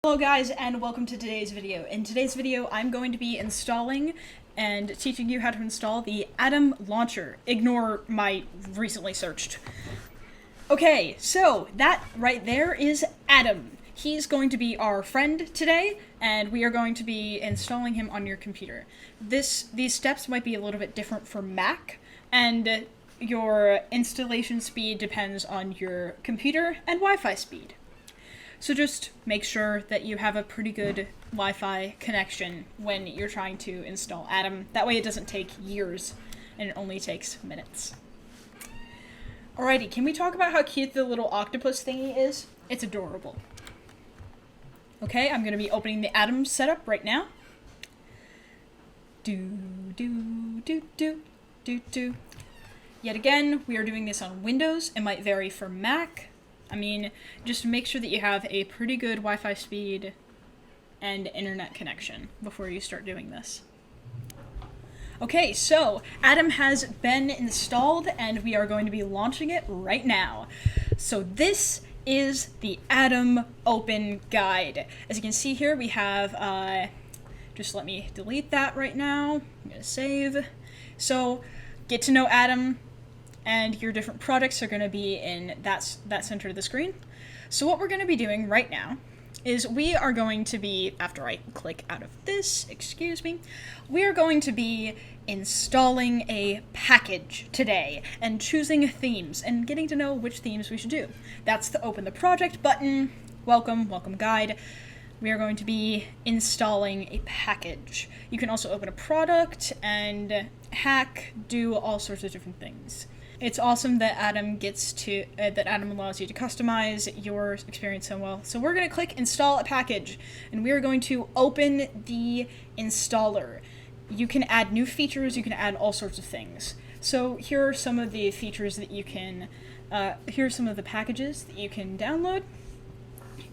Hello guys, and welcome to today's video. In today's video, I'm going to be installing and teaching you how to install the Atom launcher. Ignore my recently searched. Okay, so that right there is Atom. He's going to be our friend today, and we are going to be installing him on your computer. These steps might be a little bit different for Mac, and your installation speed depends on your computer and Wi-Fi speed. So just make sure that you have a pretty good Wi-Fi connection when you're trying to install Atom. That way it doesn't take years and it only takes minutes. Alrighty, can we talk about how cute the little octopus thingy is? It's adorable. Okay, I'm going to be opening the Atom setup right now. Yet again, we are doing this on Windows. It might vary for Mac. I mean, just make sure that you have a pretty good Wi-Fi speed and internet connection before you start doing this. Okay, so Atom has been installed and we are going to be launching it right now. So this is the Atom Open Guide. As you can see here, we have, just let me delete that right now. I'm gonna save. So, get to know Atom, and your different products are going to be in that center of the screen. So what we're going to be doing right now is we are going to be, after I click out of this, we are going to be installing a package today and choosing themes and getting to know which themes we should do. That's the Open the Project button. Welcome guide. We are going to be installing a package. You can also open a product and hack, do all sorts of different things. It's awesome that Atom allows you to customize your experience so well. So we're going to click install a package, and we are going to open the installer. You can add new features, you can add all sorts of things. So here are some of the features that you can, here are some of the packages that you can download.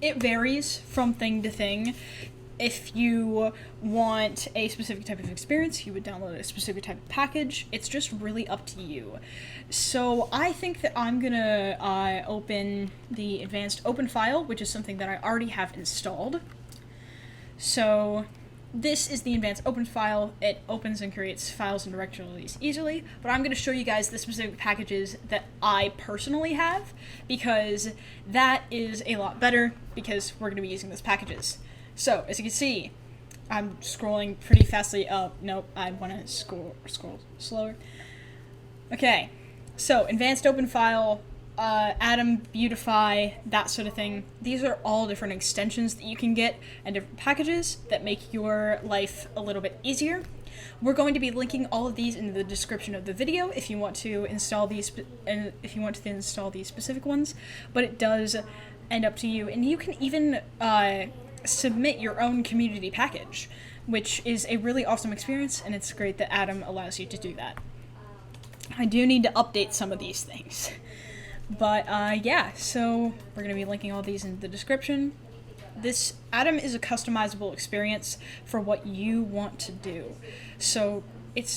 It varies from thing to thing. If you want a specific type of experience, you would download a specific type of package. It's just really up to you. So I think that I'm gonna open the advanced open file, which is something that I already have installed. So this is the advanced open file. It opens and creates files and directories easily, but I'm gonna show you guys the specific packages that I personally have, because that is a lot better, because we're gonna be using those packages. So, as you can see, I'm scrolling pretty fastly up. Nope, I want to scroll slower. Okay, so advanced open file, atom-beautify, that sort of thing. These are all different extensions that you can get and different packages that make your life a little bit easier. We're going to be linking all of these in the description of the video if you want to install these specific ones, but it does end up to you, and you can even submit your own community package, which is a really awesome experience, and it's great that Atom allows you to do that. I do need to update some of these things. But yeah, so we're going to be linking all these in the description. This Atom is a customizable experience for what you want to do. So it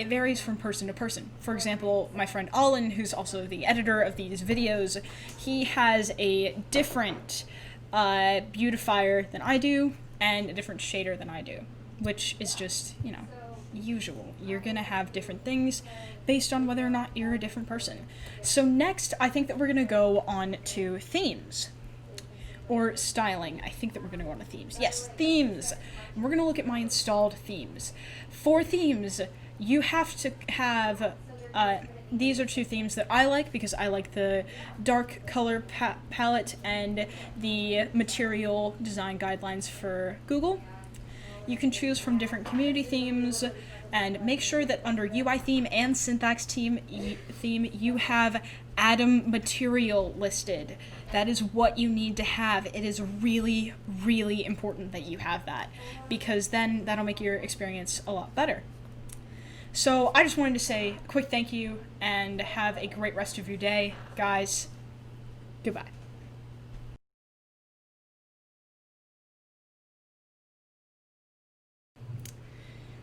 varies from person to person. For example, my friend Alin, who's also the editor of these videos, he has a different beautifier than I do, and a different shader than I do, which is just, you know, usual. You're gonna have different things based on whether or not you're a different person. So next, I think that we're gonna go on to themes. Or styling. I think that we're gonna go on to themes. Yes, themes! And we're gonna look at my installed themes. For themes, you have to have, these are two themes that I like, because I like the dark color palette and the material design guidelines for Google. You can choose from different community themes, and make sure that under UI theme and syntax theme you have Atom material listed. That is what you need to have. It is really, really important that you have that, because then that'll make your experience a lot better. So I just wanted to say a quick thank you, and have a great rest of your day, guys. Goodbye.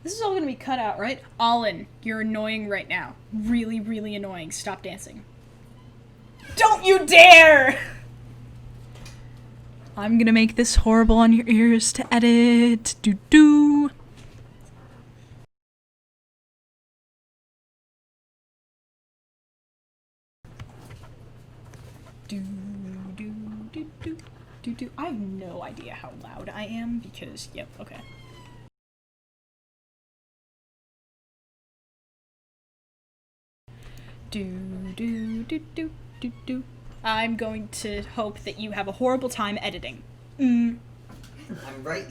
This is all going to be cut out, right? Alin, you're annoying right now. Really, really annoying. Stop dancing. Don't you dare! I'm gonna make this horrible on your ears to edit. Do. Do. I have no idea how loud I am because, yep, okay. Do. I'm going to hope that you have a horrible time editing. I'm right here.